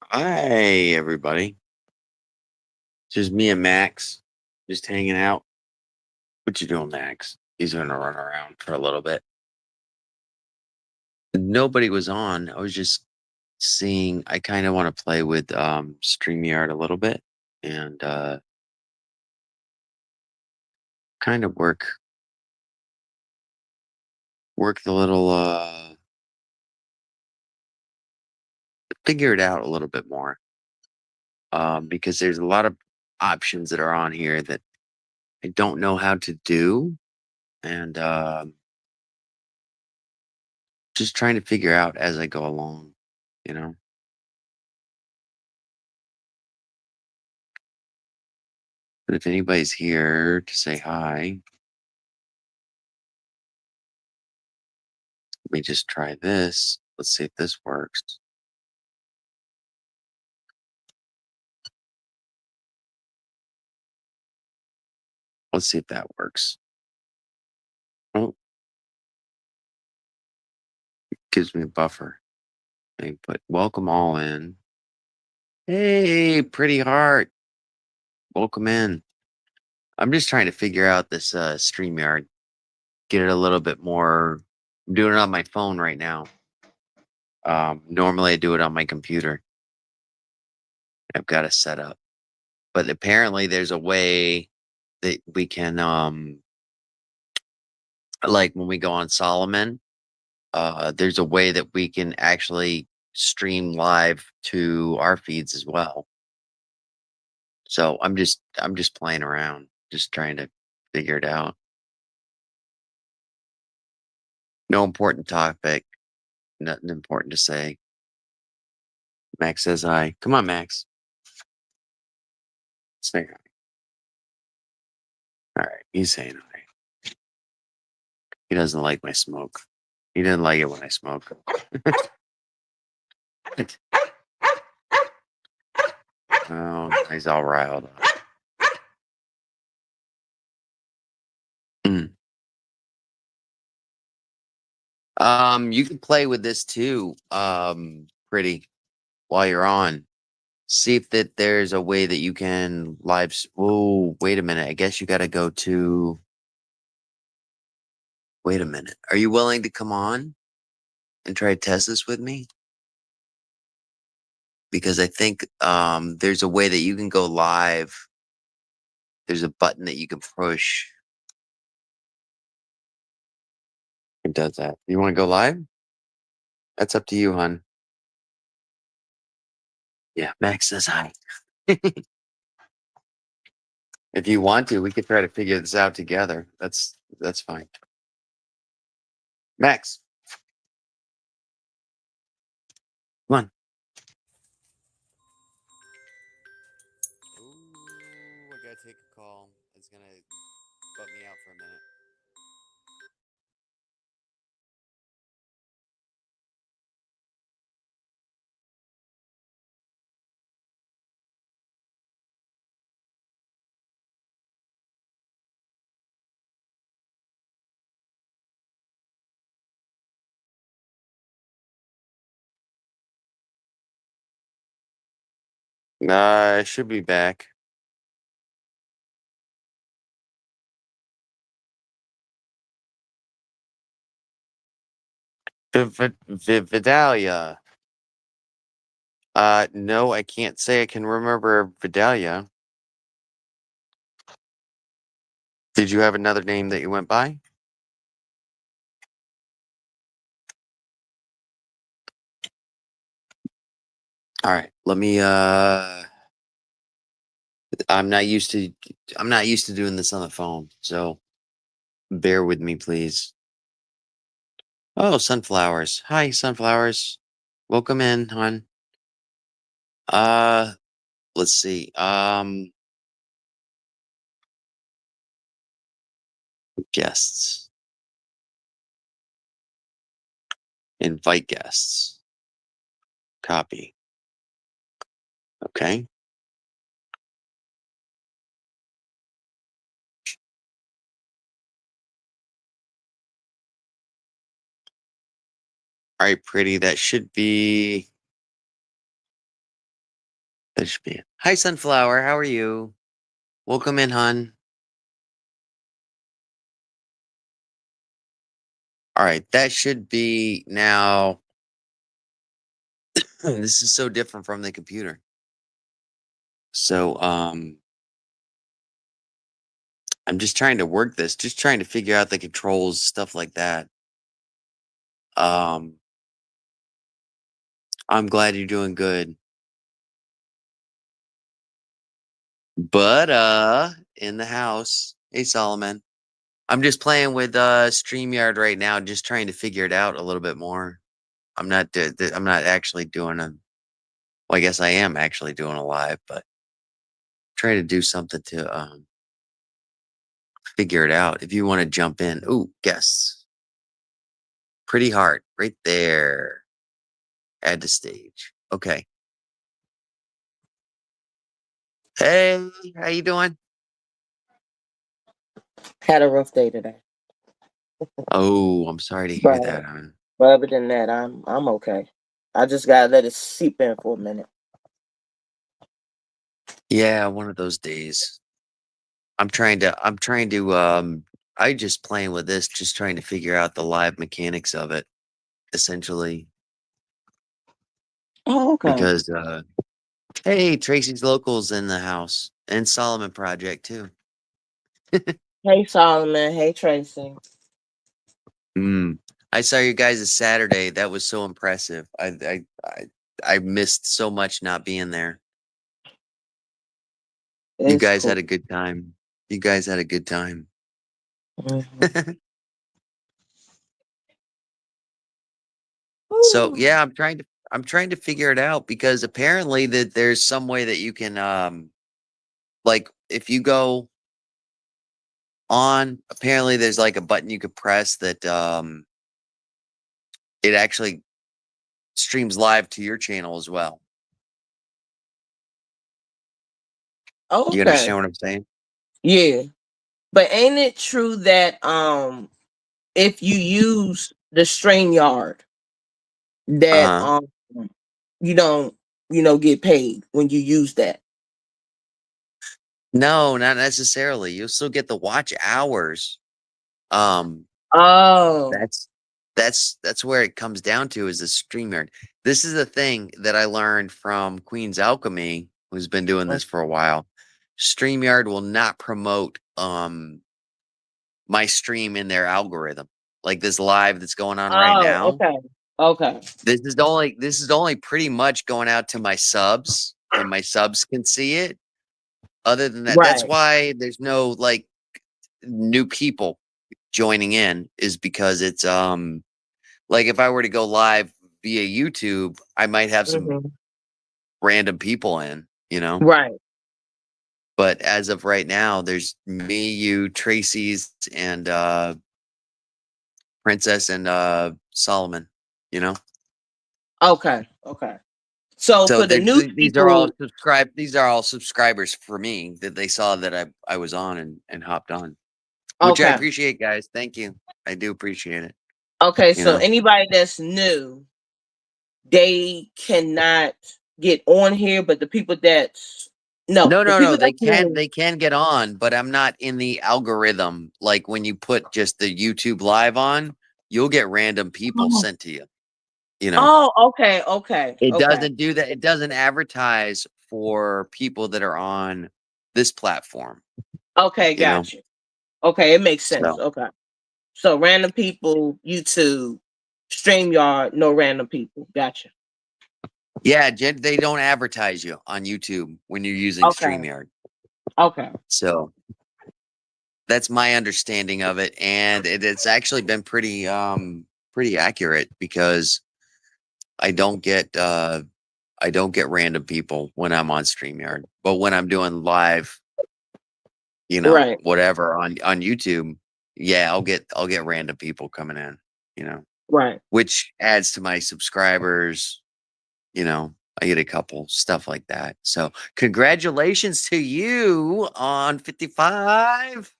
Hi, everybody. Just me and Max, just hanging out. What you doing, Max? He's gonna run around for a little bit. Nobody was on. I was just seeing. I kind of want to play with Streamyard a little bit and kind of work the little figure it out a little bit more. Because there's a lot of options that are on here that I don't know how to do, and just trying to figure out as I go along. You know. But if anybody's here to say hi, let me just try this. Let's see if this works. Let's see if that works. Oh, gives me a buffer. Let me put welcome all in. Hey, pretty heart. Welcome in. I'm just trying to figure out this StreamYard. Get it a little bit more. I'm doing it on my phone right now. Normally I do it on my computer. I've got it set up. But apparently there's a way that we can like when we go on Solomon, there's a way that we can actually stream live to our feeds as well. So I'm just playing around, just trying to figure it out. No important topic, nothing important to say. Max says hi. Come on, Max. Say hi. All right, he's saying hi. He doesn't like my smoke. He didn't like it when I smoke. Oh, he's all riled up. Mm. You can play with this too. Pretty while you're on. See if that there's a way that you can oh, wait a minute. I guess you got to go to. Wait a minute. Are you willing to come on and try to test this with me? Because I think there's a way that you can go live. There's a button that you can push. It does that. You want to go live? That's up to you, hon. Yeah, Max says hi. If you want to, we could try to figure this out together. That's fine. Max, come on. Ooh, I gotta take a call. It's gonna butt me out for a minute. I should be back. Vidalia. No, I can't say I can remember Vidalia. Did you have another name that you went by? All right, let me I'm not used to I'm not used to doing this on the phone, so bear with me, please. Oh, sunflowers. Hi, sunflowers. Welcome in, hon. Uh, let's see. Guests. Invite guests. Copy. Okay. All right, pretty. That should be That should be it. Hi, Sunflower. How are you? Welcome in, hon. All right, that should be now. This is so different from the computer. So, I'm just trying to work this, just trying to figure out the controls, stuff like that. Um, I'm glad you're doing good. But in the house. Hey, Solomon. I'm just playing with StreamYard right now, just trying to figure it out a little bit more. I'm not actually doing a well, I guess I am actually doing a live, but trying to do something to figure it out. If you want to jump in. Ooh, guess. Pretty hard. Right there. Add to stage. Okay. Hey, how you doing? Had a rough day today, Oh, I'm sorry to hear but that, hon. other than that, I'm okay. I just gotta let it seep in for a minute. Yeah, one of those days. I'm trying to I just playing with this, just trying to figure out the live mechanics of it, essentially. Oh, okay. Because hey, Tracy's locals in the house. And Solomon Project too. Hey Solomon. Hey Tracy. Mm. I saw you guys this Saturday. That was so impressive. I missed so much not being there. You It's guys had cool. a good time. You guys had a good time. Mhm. So Woo. yeah, I'm trying to figure it out because apparently that there's some way that you can like if you go on, apparently there's like a button you could press that it actually streams live to your channel as well. Oh, You okay. understand what I'm saying? Yeah, but ain't it true that if you use the StreamYard that Uh-huh. you don't get paid when you use that? No, not necessarily. You'll still get the watch hours. Um, Oh. that's that's where it comes down to is the StreamYard. This is the thing that I learned from Queen's Alchemy, who's been doing this for a while. StreamYard will not promote my stream in their algorithm. Like this live that's going on right Oh, now. okay. Okay. This is only pretty much going out to my subs and my subs can see it. Other than that, that's Right. why there's no like new people joining in is because it's like if I were to go live via YouTube, I might have some Mhm. random people in, you know. Right. But as of right now, there's me, you, Tracy's, and Princess and Solomon, you know. Okay. Okay. So So for the new these are all people, these are all subscribers for me that they saw that I was on and hopped on. Which I okay. appreciate, guys. Thank you. I do appreciate it, Okay, you so know. anybody that's new, they cannot get on here, but the people that's no, No, the no, no, people that's new. they can get on, but I'm not in the algorithm. Like when you put just the YouTube live on, you'll get random people Oh, sent to you, you know. oh, okay, okay, It okay, doesn't do that. It doesn't advertise for people that are on this platform, okay, you know. got you. Okay, it makes sense. So, Okay. So random people, YouTube, StreamYard, no random people. Gotcha. yeah, they don't advertise you on YouTube when you're using Okay. StreamYard. Okay. So, that's my understanding of it, and it's actually been pretty accurate because I don't get I don't get random people when I'm on StreamYard. But when I'm doing live, you know, Right. whatever on YouTube, yeah, I'll get random people coming in, you know, Right. which adds to my subscribers, you know. I get a couple stuff like that. So, congratulations to you on 55.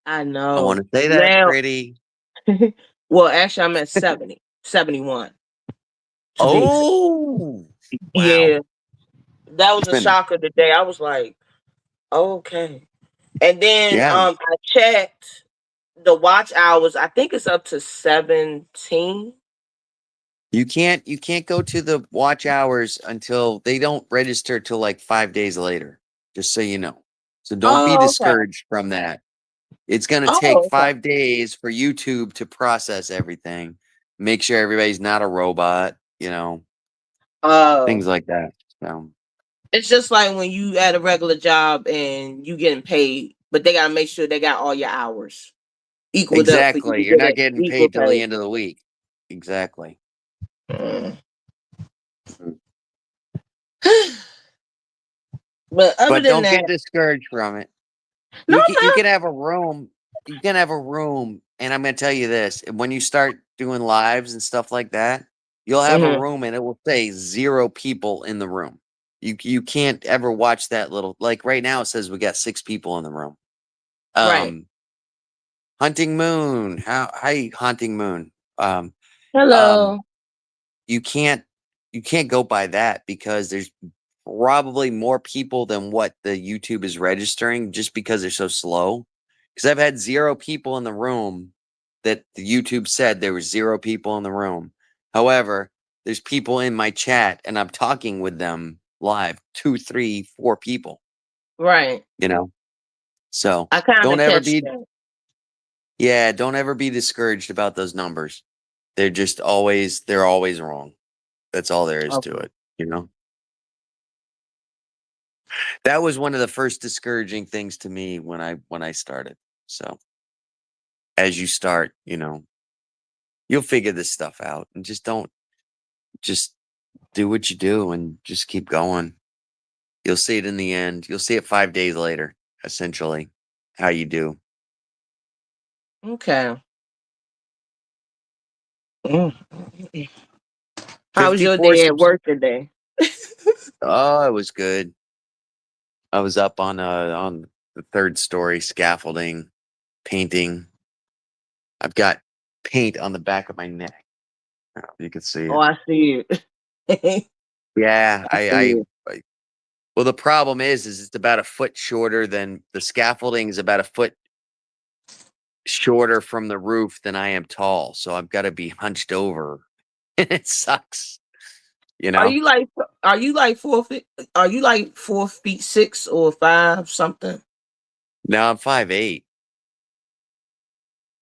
I I want know. to say that Now, pretty. well, actually, I'm at 70, 71 to be exact. Oh, Yeah. wow. That It's was a been, shocker today. I was like, okay. And then yeah. I checked the watch hours. I think it's up to 17. You can't go to the watch hours until they don't register till like 5 days later, just so you know. So don't be Oh, okay. discouraged from that. It's gonna take Oh, okay. 5 days for YouTube to process everything. Make sure everybody's not a robot, Oh. things like that. So It's just like when you at a regular job and you getting paid, but they gotta make sure they got all your hours equaled up for you exactly. to You're get not it getting equal paid till the pay. end of the week. Exactly. Mm. Mhm. But other But than don't that, get discouraged from it. no, You no. can have a room. You can have a room, and I'm gonna tell you this: when you start doing lives and stuff like that, you'll have a Mhm. room, and it will say 0 people in the room. You can't ever watch that little, like right now it says we got 6 people in the room. Right. Um, Hunting Moon, how hi Hunting Moon. Um, um, Hello. you can't you can't go by that because there's probably more people than what the YouTube is registering just because they're so slow. Because I've had 0 people in the room that the YouTube said there were 0 people in the room. However, there's people in my chat and I'm talking with them live, two, three, 4 people, Right. you know? So I kind don't of ever catch be, that. yeah, don't ever be discouraged about those numbers. They're always wrong. That's all there is to Okay. it, you know? That was one of the first discouraging things to me when I started. So as you start, you'll figure this stuff out and just do what you do and just keep going. You'll see it in the end. You'll see it 5 days later, essentially, how you do. Okay. Mm. How was your 54 day at subs. work today? Oh, it was good. I was up on the third story scaffolding, painting. I've got paint on the back of my neck. You can see Oh, it. I see it. I Yeah, see it. well, the problem is it's about a foot shorter than the scaffolding is about a foot shorter from the roof than I am tall. So I've got to be hunched over. And it sucks, you Are know? you like are you like 4 feet? Are you like 4 feet 6 or 5 something? Now I'm 5'8".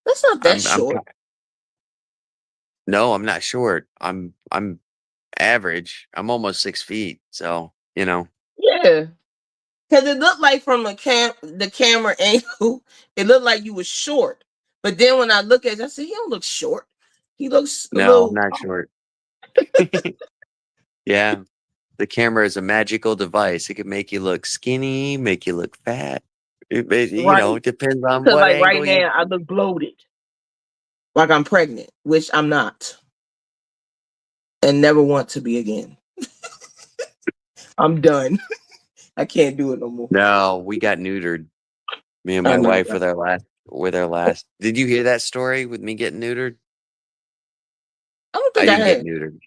That's not that I'm short. no, I'm not short. I'm average. I'm almost 6 feet. So, Yeah. Because it looked like from the camera angle, it looked like you was short. But then when I look at it, I said, he don't look short. He looks a no, I'm little not short. Yeah. The camera is a magical device. It can make you look skinny, make you look fat. right. It depends on Because what like right angle you. now, I look bloated, like I'm pregnant, which I'm not, and never want to be again. I'm done. I can't do it no more. No, we got neutered. Me and I my know. wife with our last. Did you hear that story with me getting neutered? I don't I think I didn't get had. neutered.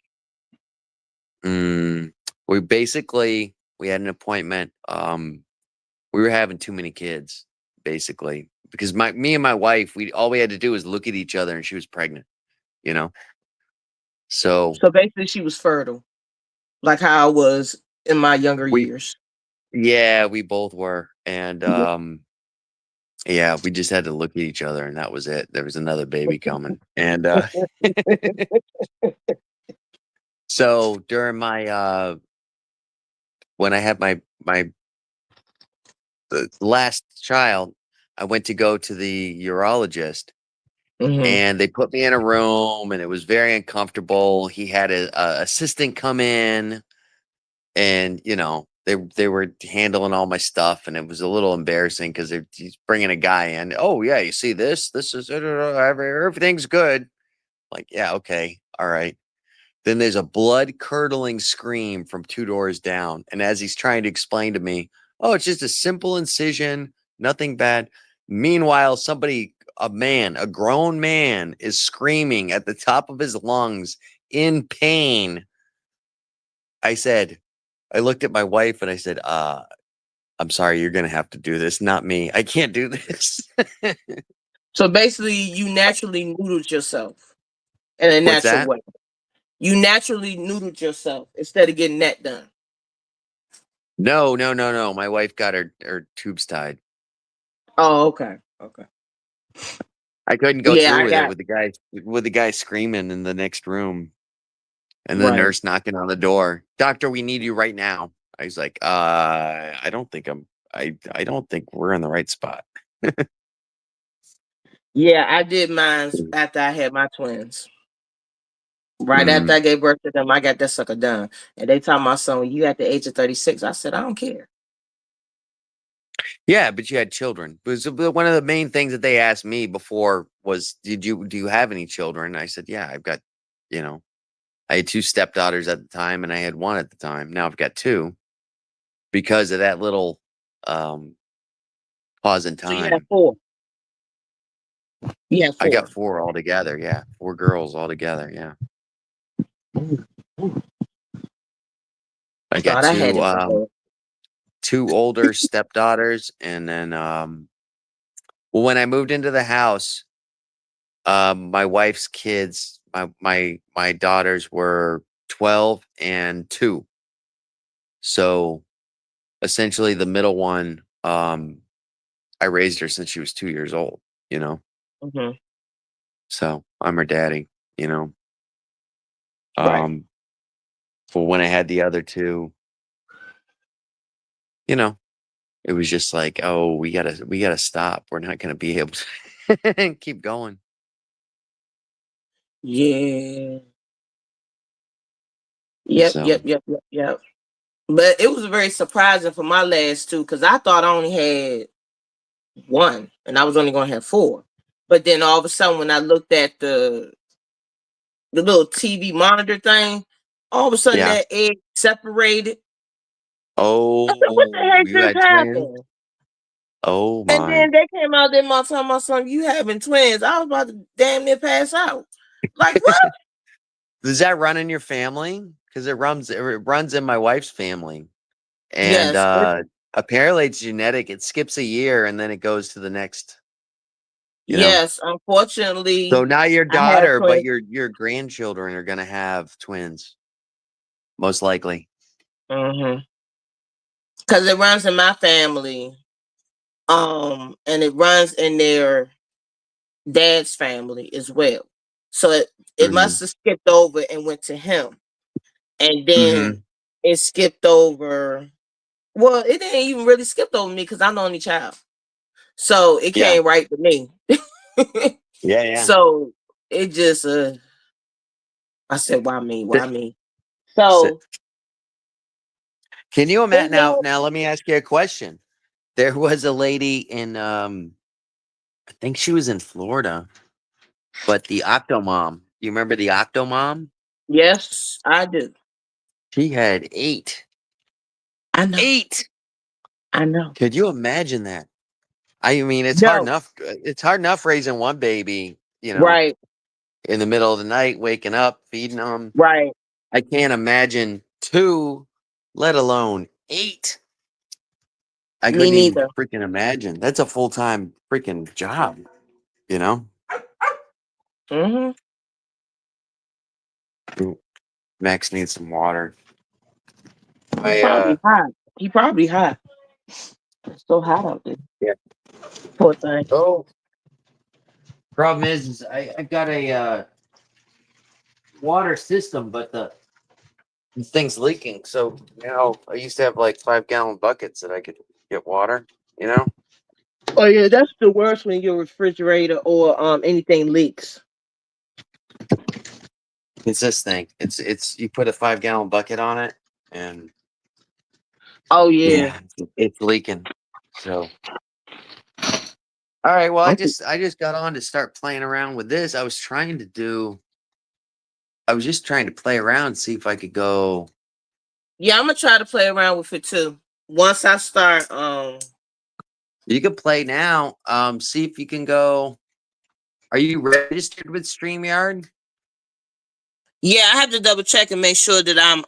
Mm, we had an appointment. We were having too many kids, basically, because me and my wife, we had to do was look at each other, and she was pregnant. You know, so So basically, she was fertile, like how I was in my younger we years. yeah, we both were, and yeah, we just had to look at each other, and that was it. There was another baby coming, and so during my when I had my the last child, I went to go to the urologist Hmm. and they put me in a room and it was very uncomfortable. He had a assistant come in and they were handling all my stuff and it was a little embarrassing because he's bringing a guy in. Oh yeah, you see this is everything's good. Like yeah, okay, all right. Then there's a blood curdling scream from 2 doors down. And as he's trying to explain to me, oh, it's just a simple incision, nothing bad. Meanwhile, a grown man, is screaming at the top of his lungs in pain. I said, I looked at my wife and I said, I'm sorry, you're gonna have to do this, not me. I can't do this. So basically, you naturally noodled yourself in a What's natural that? way. You naturally noodled yourself instead of getting that done. No. My wife got her tubes tied. Oh, okay. Okay. I couldn't go Yeah, through I with it got with the guy screaming in the next room and the right. nurse knocking on the door. Doctor, we need you right now. I was like, I don't think I don't think we're in the right spot. Yeah, I did mine after I had my twins. Right after Mm. I gave birth to them, I got that sucker done. And they told my son, "You at the age of 36." I said, "I don't care." Yeah, but you had children. But one of the main things that they asked me before was, do you have any children? I said, yeah, I've got, you know, I had two stepdaughters at the time and I had one at the time. Now I've got two because of that little pause in So you had time. 4. You had I got 4. four altogether. Yeah, four girls altogether. Yeah, I got Thought I had it before. two older stepdaughters, and then well, when I moved into the house, my wife's kids, my daughters were 12 and 2. So essentially the middle one, I raised her since she was 2 years old, you know. Hmm. So I'm her daddy, you know. Right. Um, but when I had the other two, you know, it was just like, oh, we gotta stop. We're not gonna be able to keep going. Yeah. Yep, So yep, yep, yep, yep. But it was very surprising for my last two because I thought I only had one and I was only gonna have 4. But then all of a sudden when I looked at the little TV monitor thing, all of a sudden yeah. that egg separated. I said, "What the Oh, heck you just had twins? happened?" Oh And my. then they came out there my telling my son, "You having twins." I was about to damn near pass out. Like what? Does that run in your family? Because it runs in my wife's family. And Yes, apparently it's genetic. It skips a year and then it goes to the next, you know. yes. So Unfortunately, not your I have daughter, but twins. your grandchildren are gonna have twins, most likely. Mm-hmm. Because it runs in my family, and it runs in their dad's family as well. So it Hmm. must have skipped over and went to him, and then Hmm. it skipped over. Well, it didn't even really skip over me because I'm the only child, so it Yeah. came right to me. Yeah. Yeah. So it just, I said, "Why me? Why Th- me?" so So can you it's imagine now? been, Now let me ask you a question. There was a lady in I think she was in Florida, but the Octomom. You remember the Octomom? yes, I do. She had eight. I know. 8. I know. Could you imagine that? I mean, it's hard No, enough. It's hard enough raising one baby, right, in the middle of the night, waking up, feeding them. right. I can't imagine 2, let alone 8. I Me couldn't even neither. freaking imagine. That's a full-time freaking job, you know? Hmm. Ooh, Max needs some water. He I probably hot. He probably hot. It's so hot out there. Yeah. Poor thing. Oh, problem is I've got a water system, but the thing's leaking. So now I used to have like 5-gallon buckets that I could get water, you know? Oh yeah, that's the worst when your refrigerator or anything leaks. It's this thing. It's you put a 5-gallon bucket on it and Oh yeah. yeah, it's leaking. So all right, well Okay. I just got on to start playing around with this. I was just trying to play around, see if I could go. Yeah, I'm gonna try to play around with it too. Once I start, You could play now. See if you can go. Are you registered with StreamYard? yeah, I have to double check and make sure that I'm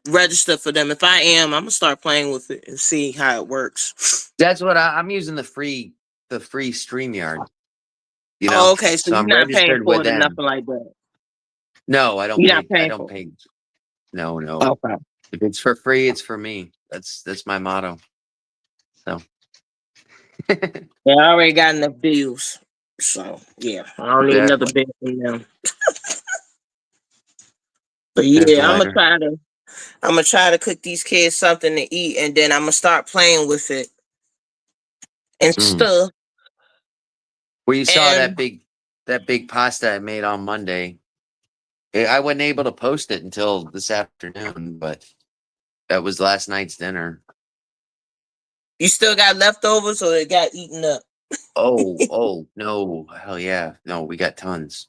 registered for them. If I am, I'm gonna start playing with it and see how it works. That's what I'm using the free StreamYard. You Oh, know, okay. So so you're I'm not paying registered for with it or them. nothing like that. No, I don't You're not pay. I paying don't for it. pay. No, no. Okay. If it's for free, it's for me. That's my motto. So Yeah, I already got enough bills. So yeah, I don't need another exactly. bill from them. But There's yeah, I'm lighter. gonna try to cook these kids something to eat, and then I'm gonna start playing with it and Mm. stuff. Well, you saw And that big pasta I made on Monday. I wasn't able to post it until this afternoon, but that was last night's dinner. you still got leftovers, or it got eaten up? Oh no, hell yeah, no, we got tons.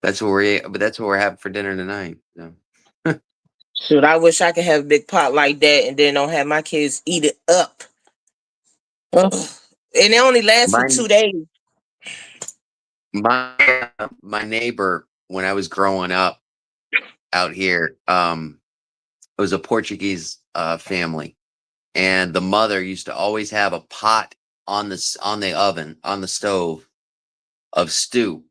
That's what we're having for dinner tonight. So. Shoot, I wish I could have a big pot like that, and then don't have my kids eat it up. Ugh. And it only lasts for My 2 days. my neighbor when I was growing up out here, it was a Portuguese family, and the mother used to always have a pot on the stove of stew,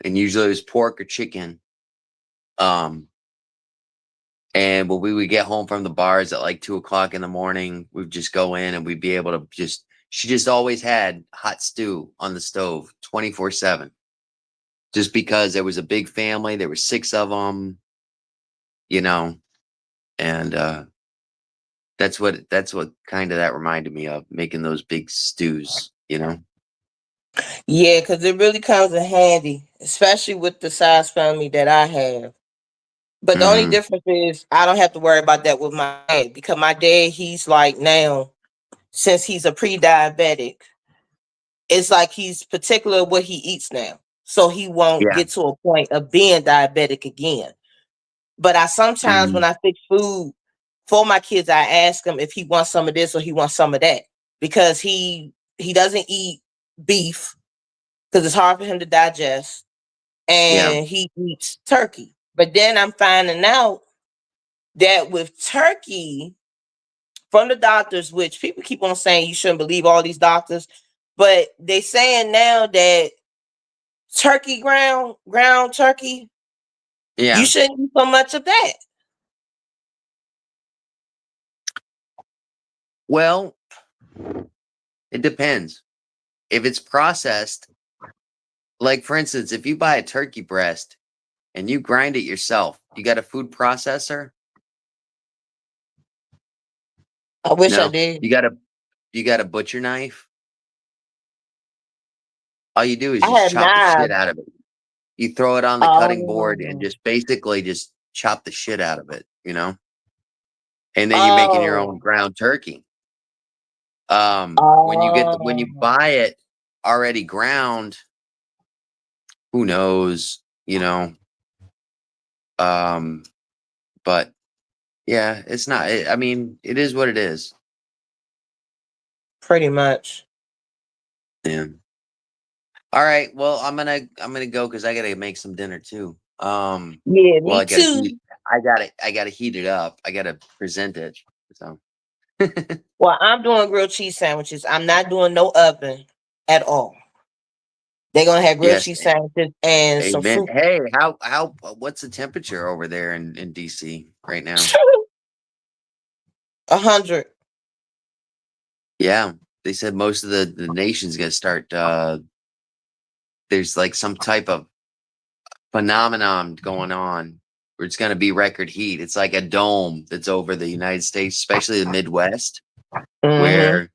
and usually it was pork or chicken. Um, and when we would get home from the bars at like 2 o'clock in the morning, we'd just go in and we'd be able to just. She just always had hot stew on the stove 24/7. Just because there was a big family, there were 6 of them, you know, and that's what kind of that reminded me of, making those big stews, you know. Yeah, because it really comes in handy, especially with the size family that I have. But the only Hmm. difference is I don't have to worry about that with my dad, because my dad, he's like now, since he's a pre-diabetic, it's like he's particular what he eats now. So he won't Yeah. get to a point of being diabetic again. But I sometimes when Hmm. I fix food for my kids, I ask him if he wants some of this or he wants some of that. Because he doesn't eat beef because it's hard for him to digest. Yeah. And he eats turkey. But then I'm finding out that with turkey, from the doctors, which people keep on saying you shouldn't believe all these doctors, but they saying now that turkey ground turkey, you Yeah. shouldn't eat so much of that. Well, it depends. If it's processed, like for instance, if you buy a turkey breast and you grind it yourself, you got a food processor? I wish I No. did. You got a butcher knife? All you do is I just have chop the shit knives. out of it. You throw it on the cutting board and Oh, just basically just chop the shit out of it, you know? And then you're making your own oh, ground turkey. When you oh. buy it already ground, who knows, you know? Um, but yeah, it's not. I mean, it is what it is. Pretty much. Yeah. All right. Well, I'm gonna go because I gotta make some dinner too. Yeah, Well, me too. I gotta heat it up. I gotta present it. So Well, I'm doing grilled cheese sandwiches. I'm not doing no oven at all. They're gonna have grilled yes, cheese sandwiches and some amen. fruit. Hey, what's the temperature over there in DC right now? 100. Yeah, they said most of the nation's gonna start. There's like some type of phenomenon going on where it's gonna be record heat. It's like a dome that's over the United States, especially the Midwest, Mm-hmm. where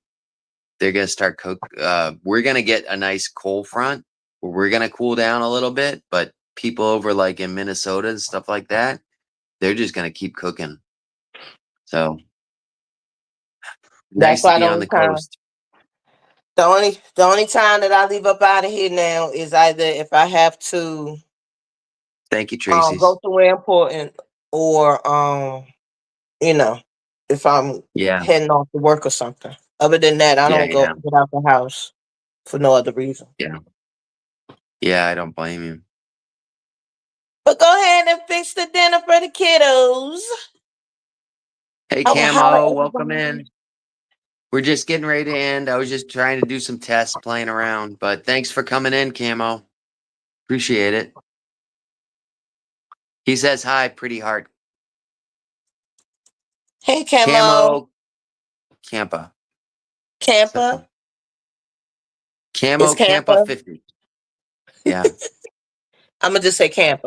they're gonna start we're gonna get a nice cold front where we're gonna cool down a little bit, but people over like in Minnesota and stuff like that, they're just gonna keep cooking. So That's nice to why be on the coast. the only time that I leave up out of here now is either if I have to Thank you, Tracy's. go somewhere important, or you know, if I'm Yeah, heading off to work or something. Other than that, I yeah, don't go yeah, get out the house for no other reason. yeah, yeah. I don't blame you. But go ahead in and fix the dinner for the kiddos. Hey, I will holler Camo, at welcome everybody. in. We're just getting ready to end. I was just trying to do some tests, playing around, but thanks for coming in, Camo. Appreciate it. He says hi, pretty hard. Hey, Camo. Camo, Campa. Campa. Camo, It's Campa Campa. 50. Yeah. I'm gonna just say Campa.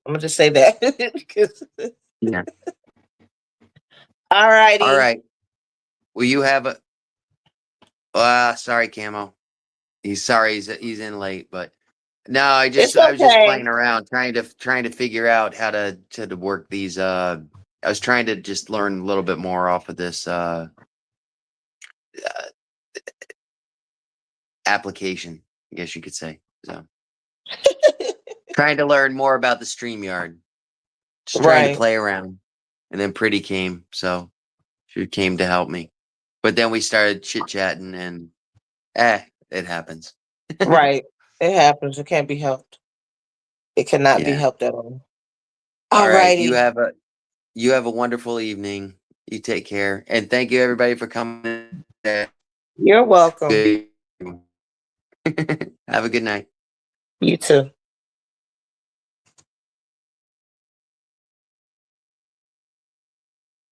I'm gonna just say that. Yeah. All righty. All right. Will you have a? Sorry, Camo. He's sorry. He's in late, but no, I was just okay. playing around, trying to figure out how to work these. I was trying to just learn a little bit more off of this application, I guess you could say. So trying to learn more about the StreamYard. Just trying to play around. And then Pretty came, so she came to help me. But then we started chit-chatting and it happens. Right. It happens. It can't be helped. It cannot be Yeah. helped at all. All right. righty. You have a wonderful evening. You take care. And thank you everybody for coming. You're welcome. Have a good night. You too.